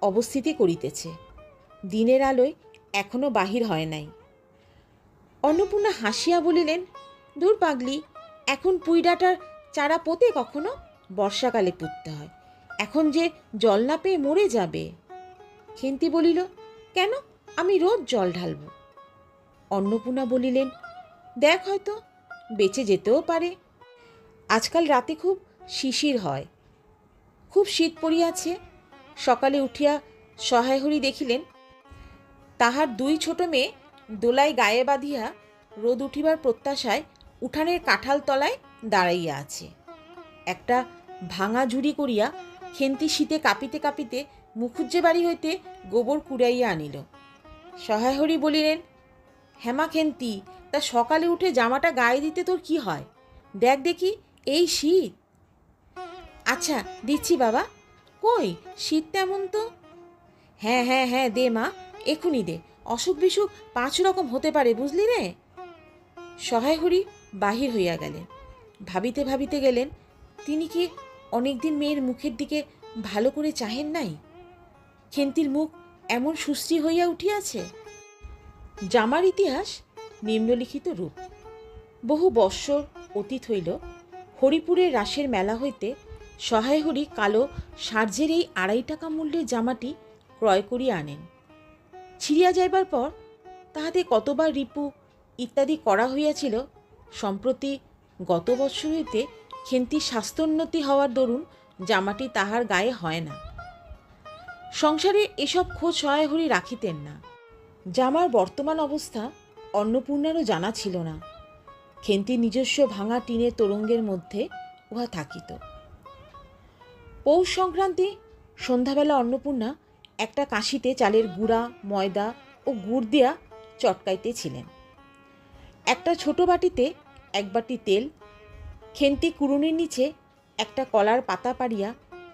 অবস্থিতি করিতেছে, দিনের আলোয় এখনো বাহির হয় নাই। অন্নপূর্ণা হাসিয়া বলিলেন, দূর পাগলি, এখন পুঁই ডাঁটার চারা পোতে কখনো? বর্ষাকালে পুঁততে হয়, এখন যে জল না পেয়ে মরে যাবে। খেন্তি বলিল, কেন, আমি রোজ জল ঢালব। অন্নপূর্ণা বলিলেন, দেখ, হয়তো বেঁচে যেতেও পারে। আজকাল রাতে খুব শিশির হয়, খুব শীত পড়িয়াছে। সকালে উঠিয়া সহায়হরি দেখিলেন তাহার দুই ছোট মেয়ে দোলায় গায়ে বাঁধিয়া রোদ উঠিবার প্রত্যাশায় উঠানের কাঁঠাল তলায় দাঁড়াইয়া আছে। একটা ভাঙা ঝুড়ি করিয়া খেন্তি শীতে কাঁপিতে কাঁপিতে মুখুজ্জে বাড়ি হইতে গোবর কুড়াইয়া আনিল। সহায়হরি বলিলেন, হেমা খেন্তি, তা সকালে উঠে জামাটা গায়ে দিতে তোর কি হয়? দেখ দেখি, এই শীত। আচ্ছা দিচ্ছি বাবা। কই, শীত তেমন তো। হ্যাঁ হ্যাঁ হ্যাঁ, দে মা, এখুনি দে, অসুখ বিসুখ 5 রকম হতে পারে, বুঝলি রে। সহায়হরি বাহির হইয়া গেলেন। ভাবিতে ভাবিতে গেলেন, তিনি কি অনেকদিন মেয়ের মুখের দিকে ভালো করে চাহেন নাই? খেন্তির মুখ এমন সুশ্রী হইয়া উঠিয়াছে। জামার ইতিহাস নিম্নলিখিত রূপ। বহু বৎসর অতীত হইল। হরিপুরের রাসের মেলা হইতে সহায়হরি কালো সার্জের এই 2.5 টাকা মূল্যের জামাটি ক্রয় করিয়া আনেন। ছিঁড়িয়া যাইবার পর তাহাতে কতবার রিপু ইত্যাদি করা হইয়াছিল। সম্প্রতি গত বৎসর হইতে খেন্তির স্বাস্থ্যোন্নতি হওয়ার দরুন জামাটি তাহার গায়ে হয় না। সংসারে এসব খোঁজ সহায়হরি রাখিতেন না। জামার বর্তমান অবস্থা অন্নপূর্ণারও জানা ছিল না। খেন্তির নিজস্ব ভাঙা টিনের তোরঙ্গের মধ্যে উহা থাকিত। পৌষ সংক্রান্তি সন্ধ্যাবেলা অন্নপূর্ণা একটা কাশিতে চালের গুঁড়া, ময়দা ও গুড় দিয়া চটকাইতেছিলেন। একটা ছোট বাটিতে 1 বাটি তেল। খেন্তি কুড়ুনির নিচে একটা কলার পাতা পাড়িয়া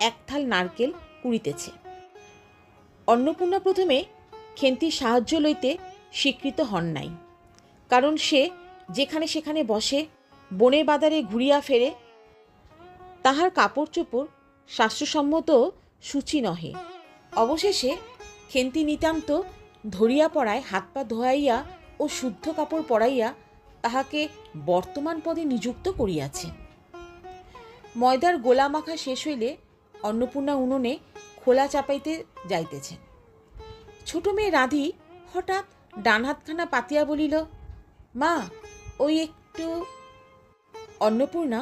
1 থাল নারকেল কুড়িতেছে। অন্নপূর্ণা প্রথমে খেন্তির সাহায্য লইতে স্বীকৃত হন নাই, কারণ সে যেখানে সেখানে বসে, বনে বাদারে ঘুরিয়া ফেরে। তাহার কাপড় চোপড় শাস্ত্রসম্মত সূচি নহে। অবশেষে খেন্তি নিতান্ত ধরিয়া পড়ায় হাত পা ধোয়াইয়া ও শুদ্ধ কাপড় পরাইয়া তাহাকে বর্তমান পদে নিযুক্ত করিয়াছে। ময়দার গোলা মাখা শেষ হইলে অন্নপূর্ণা উনুনে খোলা চাপাইতে যাইতেছেন। ছোট মেয়ে রাধি হঠাৎ ডান হাতখানা পাতিয়া বলিল, মা, ওই একটু। অন্নপূর্ণা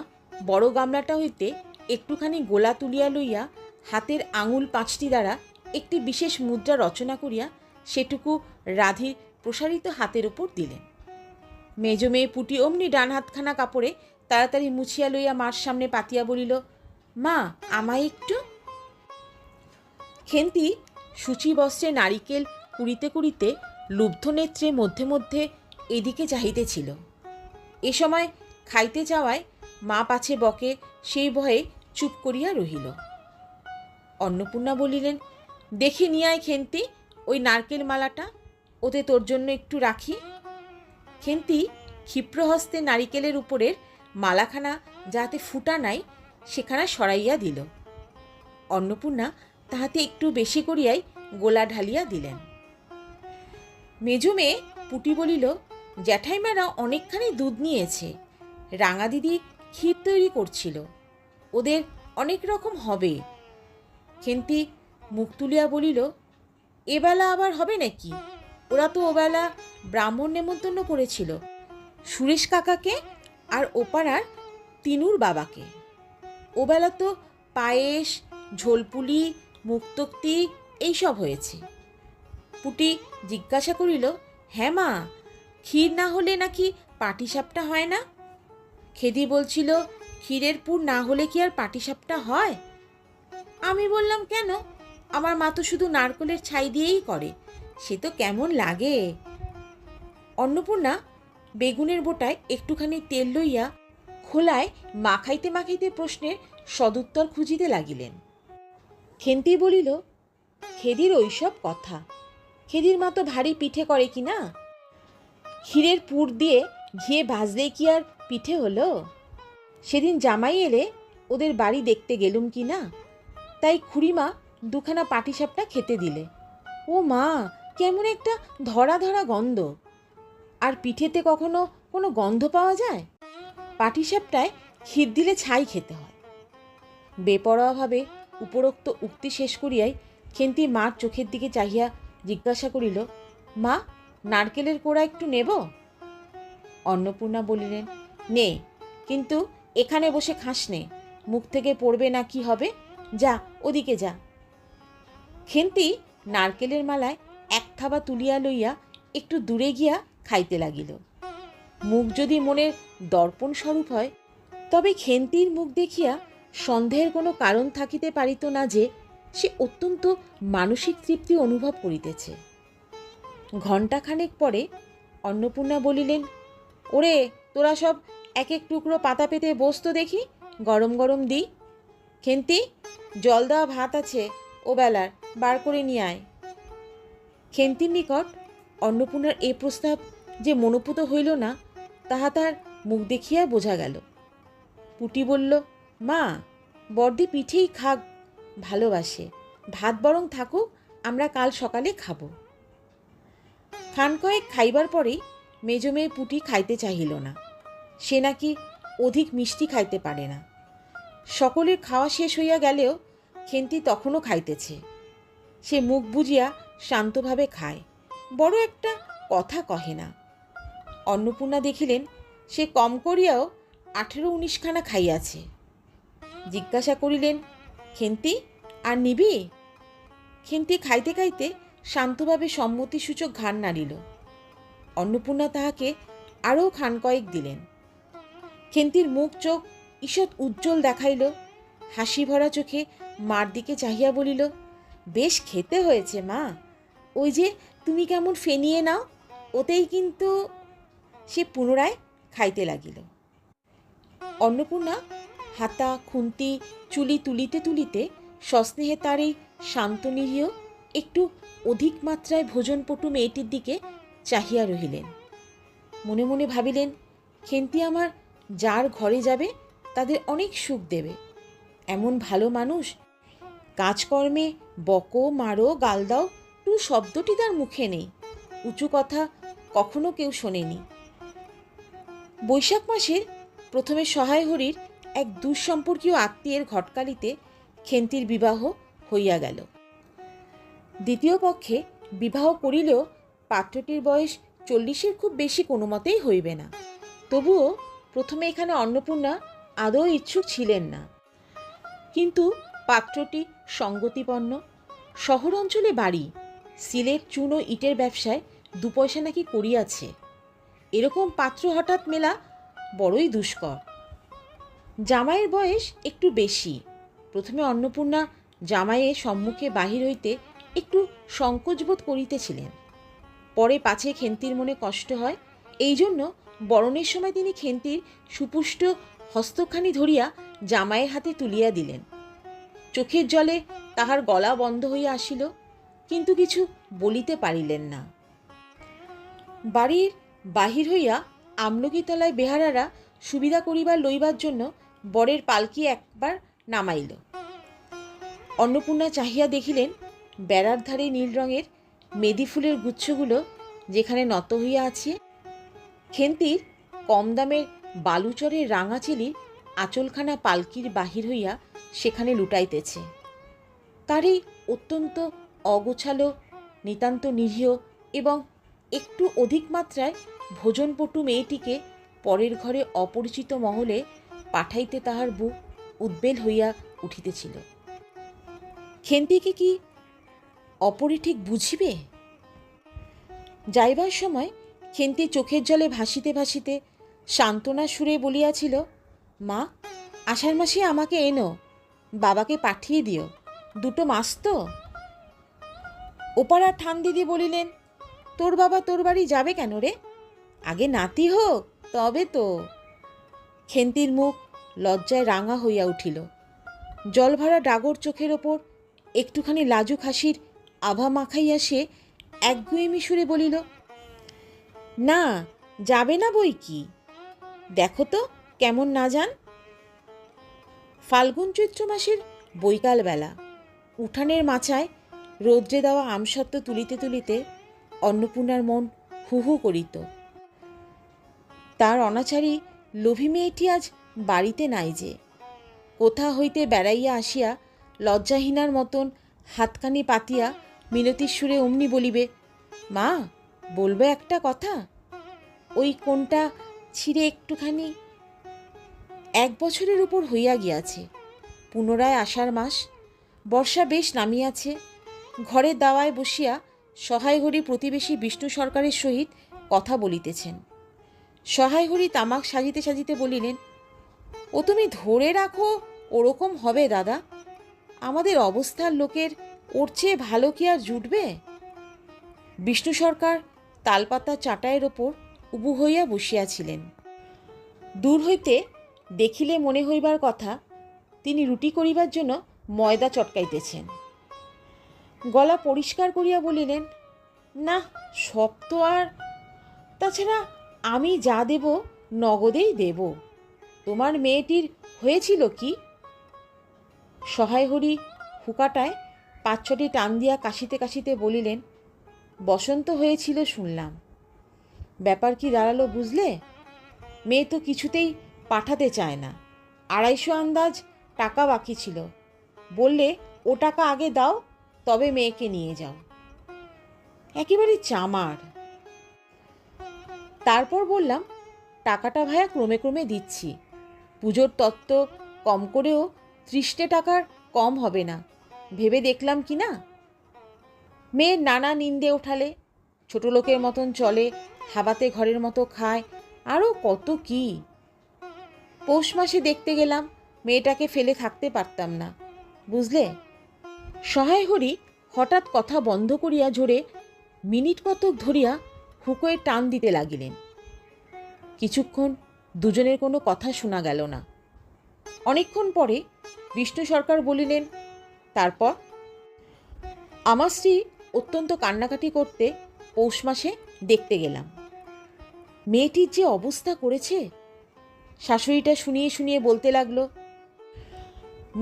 বড় গামলাটা হইতে একটুখানি গোলা তুলিয়া লইয়া হাতের আঙুল 5টি দ্বারা একটি বিশেষ মুদ্রা রচনা করিয়া সেটুকু রাধির প্রসারিত হাতের উপর দিলেন। মেজ মেয়ে পুটি অমনি ডান হাতখানা কাপড়ে তাড়াতাড়ি মুছিয়া লইয়া মার সামনে পাতিয়া বলিল, মা, আমায় একটু। খেন্তি সূচি বস্ত্রে নারিকেল কুড়িতে কুড়িতে লুব্ধ নেত্রে মধ্যে মধ্যে এদিকে চাহিতেছিল। এ সময় খাইতে যাওয়ায় মা পাছে বকে, সেই ভয়ে চুপ করিয়া রহিল। অন্নপূর্ণা বলিলেন, দেখি নিয়ে আয় খেন্তি, ওই নারকেল মালাটা, ওতে তোর জন্য একটু রাখি। খেন্তি ক্ষিপ্রহস্তে নারিকেলের উপরের মালাখানা যাতে ফুটা নাই সেখানা সরাইয়া দিল। অন্নপূর্ণা তাহাতে একটু বেশি করিয়াই গোলা ঢালিয়া দিলেন। মেজো মেয়ে পুটি বলিল, জ্যাঠাইমারা অনেকখানি দুধ নিয়েছে, রাঙা দিদি ক্ষীর তৈরি করছিল, ওদের অনেক রকম হবে। খেন্তি মুখ তুলিয়া বলিল, এবেলা আবার হবে নাকি? ওরা তো ওবেলা ব্রাহ্মণ নেমন্তন্ন করেছিল, সুরেশ কাকাকে আর ওপাড়ার তিনুর বাবাকে। ওবেলা তো পায়েস, ঝোলপুলি, মুক্তোক্তি এইসব হয়েছে। পুটি জিজ্ঞাসা করিল, হ্যাঁ মা, ক্ষীর না হলে নাকি পাটিসাপটা হয় না? খেদি বলছিল, ক্ষীরের পুর না হলে কি আর পাটিসাপটা হয়? আমি বললাম, কেন, আমার মা তো শুধু নারকেলের ছাই দিয়েই করে, সে তো কেমন লাগে। অন্নপূর্ণা বেগুনের বোটায় একটুখানি তেল লইয়া খোলায় মাখাইতে মাখাইতে প্রশ্নের সদুত্তর খুঁজিতে লাগিলেন। খেন্তি বলিল, খেদির ওইসব কথা, খেদির মা তো ভারী পিঠে করে কি না? ক্ষীরের পুর দিয়ে ঘিয়ে ভাজলেই কি আর পিঠে হলো? সেদিন জামাই এলে ওদের বাড়ি দেখতে গেলুম কি না, তাই খুড়িমা দুখানা পাটিসাপটা খেতে দিলে। ও মা, কেমন একটা ধরা ধরা গন্ধ! আর পিঠেতে কখনো কোনো গন্ধ পাওয়া যায়? পাটিসাপটায় ক্ষীর দিলে ছাই খেতে হয়। বেপরোয়াভাবে উপরোক্ত উক্তি শেষ করিয়াই খেন্তি মার চোখের দিকে চাহিয়া জিজ্ঞাসা করিল, মা, নারকেলের কোড়া একটু নেব? অন্নপূর্ণা বলিলেন, নে, কিন্তু এখানে বসে খাস নে, মুখ থেকে পড়বে না কি হবে, যা ওদিকে যা। খেন্তি নারকেলের মালায় এক থাবা তুলিয়া লইয়া একটু দূরে গিয়া খাইতে লাগিল। মুখ যদি মনের দর্পণ স্বরূপ হয়, তবে খেন্তির মুখ দেখিয়া সন্দেহের কোনো কারণ থাকিতে পারিত না যে সে অত্যন্ত মানসিক তৃপ্তি অনুভব করিতেছে। ঘণ্টাখানেক পরে অন্নপূর্ণা বলিলেন, ওরে, তোরা সব এক এক টুকরো পাতা পেতে বসতো দেখি, গরম গরম দিই। খেন্তি, জল দেওয়া ভাত আছে ও বেলার, বার করে নিয়ে আয়। খেন্তির নিকট অন্নপূর্ণার এ প্রস্তাব যে মনোপুত হইল না, তাহা তার মুখ দেখিয়া বোঝা গেল। পুটি বলল, মা, বর্দি পিঠেই খাক, ভালোবাসে, ভাত বরং থাকুক, আমরা কাল সকালে খাব। খান কয়েক খাইবার পরেই মেজো মেয়ে পুটি খাইতে চাহিল না। সে নাকি অধিক মিষ্টি খাইতে পারে না। সকলের খাওয়া শেষ হইয়া গেলেও খেন্তি তখনও খাইতেছে। সে মুখ বুজিয়া শান্তভাবে খায়, বড় একটা কথা কহে না। অন্নপূর্ণা দেখিলেন সে কম করিয়াও 18-19 খানা খাইয়াছে। জিজ্ঞাসা করিলেন, খেন্তি, আর নিবি? খেন্তি খাইতে খাইতে শান্তভাবে সম্মতিসূচক ঘাড় নাড়িল। অন্নপূর্ণা তাহাকে আরও খান কয়েক দিলেন। খেন্তির মুখ চোখ ঈষৎ উজ্জ্বল দেখাইল। হাসি ভরা চোখে মার দিকে চাহিয়া বলিল, বেশ খেতে হয়েছে মা, ওই যে তুমি কেমন ফেনিয়ে নাও, ওতেই কিন্তু। সে পুনরায় খাইতে লাগিল। অন্নপূর্ণা হাতা খুন্তি চুলি তুলিতে তুলিতে সস্নেহে তার এই শান্ত নিরীহ একটু অধিক মাত্রায় ভোজনপটু মেয়েটির দিকে চাহিয়া রহিলেন। মনে মনে ভাবিলেন, খেন্তি আমার যার ঘরে যাবে তাদের অনেক সুখ দেবে। এমন ভালো মানুষ, কাজকর্মে বকো, মারো, গাল দাও টু শব্দটি তার মুখে নেই, উঁচু কথা কখনো কেউ শোনেনি। বৈশাখ মাসের প্রথমে সহায় হরির এক দুঃসম্পর্কীয় আত্মীয়ের ঘটকালিতে খেন্তির বিবাহ হইয়া গেল। দ্বিতীয় পক্ষে বিবাহ করিলেও পাত্রটির বয়স 40-এর খুব বেশি কোনো মতেই হইবে না। তবুও প্রথমে এখানে অন্নপূর্ণা আদৌ ইচ্ছুক ছিলেন না। কিন্তু পাত্রটি সঙ্গতিপন্ন, শহর অঞ্চলে বাড়ি, সিলেট চুন ও ইটের ব্যবসায় 2 পয়সা নাকি করিয়াছে। এরকম পাত্র হঠাৎ মেলা বড়ই দুষ্কর। জামাইয়ের বয়স একটু বেশি। প্রথমে অন্নপূর্ণা জামাইয়ের সম্মুখে বাহির হইতে একটু সংকোচবোধ করিতেছিলেন। পরে পাছে খেন্তির মনে কষ্ট হয়, এই জন্য বরণের সময় তিনি খেন্তির সুপুষ্ট হস্তখানি ধরিয়া জামাইয়ের হাতে তুলিয়া দিলেন। চোখের জলে তাহার গলা বন্ধ হইয়া আসিল, কিন্তু কিছু বলিতে পারিলেন না। বাড়ির বাহির হইয়া আমলকিতলায় বেহারারা সুবিধা করিবার লইবার জন্য বরের পালকি একবার নামাইল। অন্নপূর্ণা চাহিয়া দেখিলেন বেড়ার ধারে নীল রঙের মেদি ফুলের গুচ্ছগুলো যেখানে নত হইয়া আছে, খেন্তির কম দামের বালুচরের রাঙাচিলির আঁচলখানা পালকির বাহির হইয়া সেখানে লুটাইতেছে। তার এই অত্যন্ত অগোছালো, নিতান্ত নিরীহ এবং একটু অধিক মাত্রায় ভোজনপটু মেয়েটিকে পরের ঘরে অপরিচিত মহলে পাঠাইতে তাহার বুক উদ্বেল হইয়া উঠিতেছিল। খেন্তিকে কি অপরে ঠিক বুঝিবে? যাইবার সময় খেন্তি চোখের জলে ভাসিতে ভাসিতে সান্ত্বনা সুরে বলিয়াছিল, মা, আষাঢ় মাসে আমাকে এনো, বাবাকে পাঠিয়ে দিও, 2 মাস তো। ওপাড়ার ঠান দিদি বলিলেন, তোর বাবা তোর বাড়ি যাবে কেন রে? আগে নাতি হোক তবে তো। খেন্তির মুখ লজ্জায় রাঙা হইয়া উঠিল। জলভরা ডাগর চোখের ওপর একটুখানি লাজুক হাসির আভা মাখাইয়া সে একগুঁয়েমি সুরে বলিল, না, যাবে না বই কি, দেখো তো কেমন না যান। ফাল্গুন চৈত্র মাসের বৈকাল বেলা উঠানের মাচায় রৌদ্রে দেওয়া আমসত্ত্ব তুলিতে তুলিতে অন্নপূর্ণার মন হু হু করিত। তার অনাচারী লোভী মেয়েটি আজ বাড়িতে নাই যে। কোথা হইতে বেড়াইয়া আসিয়া লজ্জাহীনার মতন হাতখানি পাতিয়া মিনতির সুরে অমনি বলিবে, মা, বলবে একটা কথা, ওই কোনটা ছিঁড়ে একটুখানি। 1 বছরের উপর হইয়া গিয়াছে। পুনরায় আষাঢ় মাস, বর্ষা বেশ নামিয়াছে। ঘরের দাওয়ায় বসিয়া সহায়হরি প্রতিবেশী বিষ্ণু সরকারের সহিত কথা বলিতেছেন। সহায়হরি তামাক সাজিতে সাজিতে বলিলেন, ও তুমি ধরে রাখো, ওরকম হবে দাদা। আমাদের অবস্থার লোকের ওর চেয়ে ভালো কি আর জুটবে? বিষ্ণু সরকার তালপাতা চাটাইয়ের ওপর উবু হইয়া বসিয়াছিলেন। দূর হইতে দেখিলে মনে হইবার কথা তিনি রুটি করিবার জন্য ময়দা চটকাইতেছেন। গলা পরিষ্কার করিয়া বলিলেন, না, সব তো আর, তাছাড়া আমি যা দেব নগদেই দেব। তোমার মেয়েটির হয়েছিল কি? সহায়হরি হুকাটায় 5-6টি টান দিয়া কাশিতে কাশিতে বলিলেন, বসন্ত হয়েছিল শুনলাম। ব্যাপার কি দাঁড়ালো বুঝলে? মেয়ে তো কিছুতেই পাঠাতে চায় না। 250 আন্দাজ টাকা বাকি ছিল। বললে ও টাকা আগে দাও, তবে মেয়েকে নিয়ে যাও। একেবারে চামার। তারপর বললাম, টাকাটা ভায়া ক্রমে ক্রমে দিচ্ছি। পুজোর তত্ত্ব কম করেও 30 টাকার কম হবে না, ভেবে দেখলাম কি না। মেয়ের নানা নিন্দে ওঠালে, ছোট লোকের মতন চলে, হাবাতে ঘরের মতো খায়, আরও কত কি। পৌষ মাসে দেখতে গেলাম, মেয়েটাকে ফেলে থাকতে পারতাম না, বুঝলে। সহায়হরি হঠাৎ কথা বন্ধ করিয়া জোরে মিনিট কতক ধরিয়া হুকোয় টান দিতে লাগিলেন। কিছুক্ষণ দুজনের কোনো কথা শোনা গেল না। অনেকক্ষণ পরে বিষ্ণু সরকার বলিলেন, তারপর? আমার স্ত্রী অত্যন্ত কান্নাকাটি করতে পৌষ মাসে দেখতে গেলাম। মেয়েটির যে অবস্থা করেছে, শাশুড়িটা শুনিয়ে শুনিয়ে বলতে লাগলো,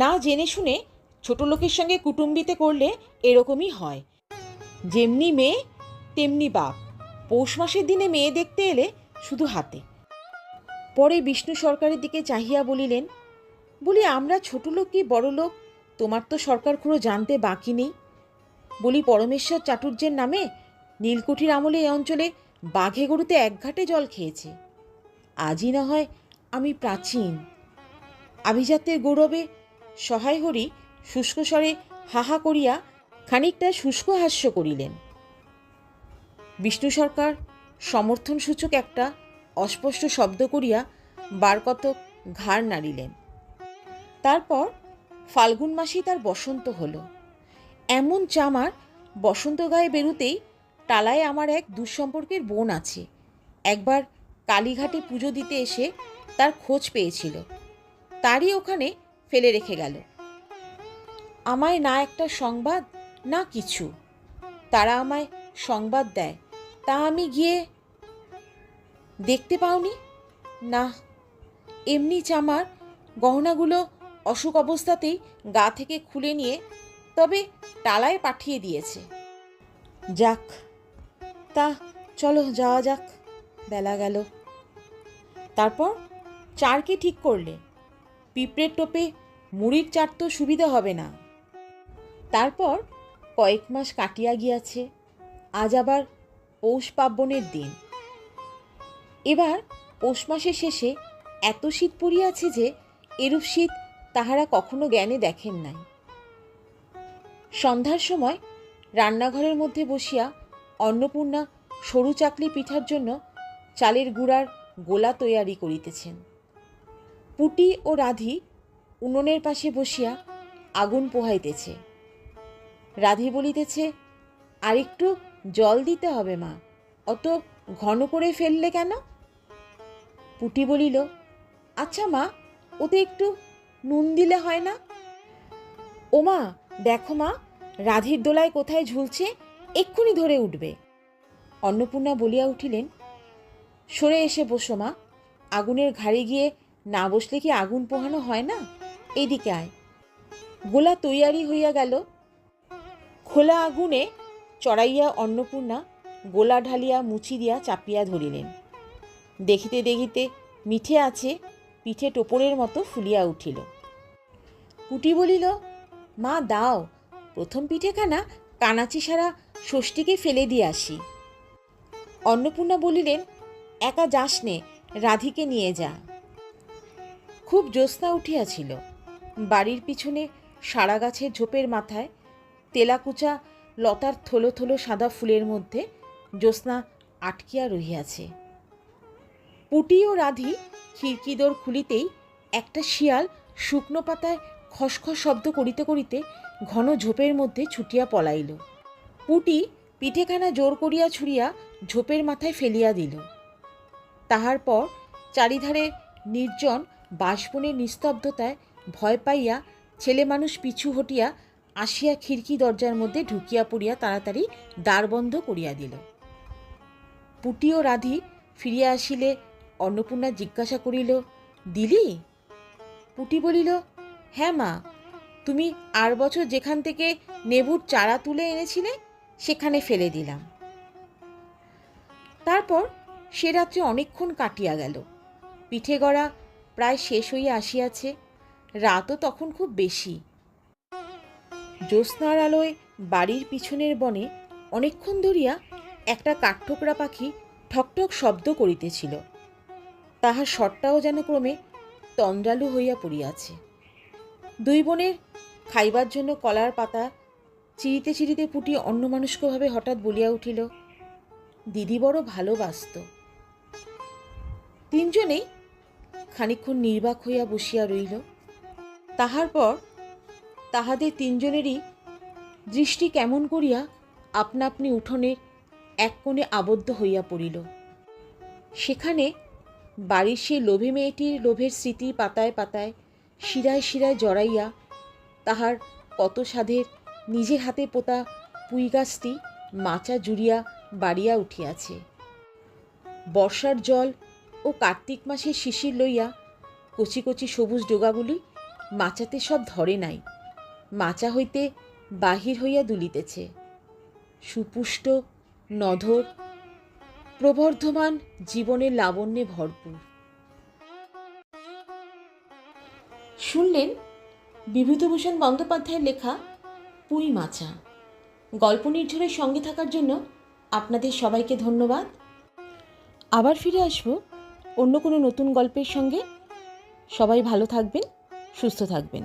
না জেনে শুনে ছোট লোকের সঙ্গে কুটুম্বিতে করলে এরকমই হয়। যেমনি মেয়ে তেমনি বাপ। পৌষ মাসের দিনে মেয়ে দেখতে এলে শুধু হাতে। পরে বিষ্ণু সরকারের দিকে চাহিয়া বলিলেন, বলি আমরা ছোট লোক কি বড় লোক, তোমার তো সরকার খুঁড়ো জানতে বাকি নেই। বলি পরমেশ্বর চাটুর্যের নামে নীলকুঠির আমলে এই অঞ্চলে বাঘে গরুতে 1 ঘাটে জল খেয়েছে। আজই না হয় আমি প্রাচীন। আভিজাত্যের গৌরবে সহায়হরি শুষ্ক স্বরে হাহা করিয়া খানিকটা শুষ্ক হাস্য করিলেন। বিষ্ণু সরকার সমর্থনসূচক একটা অস্পষ্ট শব্দ করিয়া বার কতক ঘাড় নাড়িলেন। তারপর ফাল্গুন মাসেই তার বসন্ত হলো। এমন চামার, বসন্ত গায়ে বেরুতেই টালায় আমার এক দুঃসম্পর্কের বোন আছে। একবার কালীঘাটে পুজো দিতে এসে তার খোঁজ পেয়েছিল, তারই ওখানে ফেলে রেখে গেল। আমায় না একটা সংবাদ, না কিছু। তারা আমায় সংবাদ দেয়, তা আমি গিয়ে দেখতে পাওনি? না, এমনি চামার, গহনাগুলো অসুখ অবস্থাতেই গা থেকে খুলে নিয়ে তবে টালায় পাঠিয়ে দিয়েছে। যাক, তা চলো যাওয়া যাক, বেলা গেল। তারপর চার কি ঠিক করলে? পিঁপড়ের টোপে মুড়ির চার তো সুবিধা হবে না। তারপর কয়েক মাস কাটিয়া গিয়াছে। আজ আবার পৌষ পার্বণের দিন। এবার পৌষ মাসের শেষে এত শীত পড়িয়াছে যে এরূপ শীত তাহারা কখনো জ্ঞানে দেখেন নাই। সন্ধ্যার সময় রান্নাঘরের মধ্যে বসিয়া অন্নপূর্ণা সরু চাকলি পিঠার জন্য চালের গুঁড়ার গোলা তৈয়ারি করিতেছেন। পুটি ও রাধি উনুনের পাশে বসিয়া আগুন পোহাইতেছে। রাধি বলিতেছে, আর একটু জল দিতে হবে মা, অত ঘন করে ফেললে কেন? পুটি বলিল, আচ্ছা মা, ওতে একটু নুন দিলে হয় না? ও মা, দেখো মা, রাধির দোলায় কোথায় ঝুলছে, এক্ষুনি ধরে উঠবে। অন্নপূর্ণা বলিয়া উঠিলেন, সরে এসে বসো মা, আগুনের ঘাড়ে গিয়ে না বসলে কি আগুন পোহানো হয় না? এইদিকে আয়। গোলা তৈয়ারি হইয়া গেল। খোলা আগুনে চড়াইয়া অন্নপূর্ণা গোলা ঢালিয়া মুচি দিয়া চাপিয়া ধরিলেন। দেখিতে দেখিতে মিঠে আছে পিঠে টোপরের মতো ফুলিয়া উঠিল। পুটি বলিল, মা দাও, প্রথম পিঠেখানা কানাচি সারা ষষ্ঠীকে ফেলে দিয়ে আসি। অন্নপূর্ণা বলিলেন, একা যাস নে, রাধিকে নিয়ে যা। খুব জ্যোৎস্না উঠিয়াছিল। বাড়ির পিছনে সারা গাছের ঝোপের মাথায় তেলাকুচা লতার থলো থলো সাদা ফুলের মধ্যে জ্যোৎস্না আটকিয়া রহিয়াছে। পুটি ও রাধি খিড়কি দোর খুলিতেই একটা শিয়াল শুকনো পাতায় খসখস শব্দ করিতে করিতে ঘন ঝোপের মধ্যে ছুটিয়া পলাইল। পুটি পিঠেখানা জোর করিয়া ছুঁড়িয়া ঝোপের মাথায় ফেলিয়া দিল। তাহার পর চারিধারে নির্জন বাঁশবনের নিস্তব্ধতায় ভয় পাইয়া ছেলে মানুষ পিছু হটিয়া আসিয়া খিড়কি দরজার মধ্যে ঢুকিয়া পড়িয়া তাড়াতাড়ি দ্বার বন্ধ করিয়া দিল। পুটি ও রাধি ফিরিয়া আসিলে অন্নপূর্ণা জিজ্ঞাসা করিল, দিলি? পুটি বলিল, হ্যাঁ মা, তুমি আর বছর যেখান থেকে নেবুর চারা তুলে এনেছিলে সেখানে ফেলে দিলাম। তারপর সে রাত্রে অনেকক্ষণ কাটিয়া গেল। পিঠে গড়া প্রায় শেষ হইয়া আসিয়াছে। রাতও তখন খুব বেশি। জ্যোৎস্নার আলোয় বাড়ির পিছনের বনে অনেকক্ষণ ধরিয়া একটা কাঠঠোকরা পাখি ঠকঠক শব্দ করিতেছিল। তাহার স্বরটাও যেন ক্রমে তন্দ্রালু হইয়া পড়িয়াছে। দুই বোনের খাইবার জন্য কলার পাতা চিরিতে চিরিতে পুটি অন্যমনস্কভাবে হঠাৎ বলিয়া উঠিল, দিদি বড় ভালোবাসত। তিনজনেই খানিকক্ষণ নির্বাক হইয়া বসিয়া রইল। তাহার পর তাহাদের তিনজনেরই দৃষ্টি কেমন করিয়া আপনা আপনি উঠোনের এক কোণে আবদ্ধ হইয়া পড়িল। সেখানে বাড়ির সেই লোভী মেয়েটির লোভের স্মৃতি পাতায় পাতায় শিরায় শিরায় জড়াইয়া তাহার কত সাধের নিজের হাতে পোতা পুঁই গাছটি মাচা জুড়িয়া বাড়িয়া উঠিয়াছে। বর্ষার জল ও কার্তিক মাসের শিশির লইয়া কচি কচি সবুজ ডোগাগুলি মাচাতে সব ধরে নাই, মাচা হইতে বাহির হইয়া দুলিতেছে। সুপুষ্ট নধর প্রবর্ধমান জীবনের লাবণ্যে ভরপুর। শুনলেন বিভূতিভূষণ বন্দ্যোপাধ্যায়ের লেখা পুঁই মাচা। গল্প নির্ঝরের সঙ্গে থাকার জন্য আপনাদের সবাইকে ধন্যবাদ। আবার ফিরে আসবো অন্য কোনো নতুন গল্পের সঙ্গে। সবাই ভালো থাকবেন, সুস্থ থাকবেন।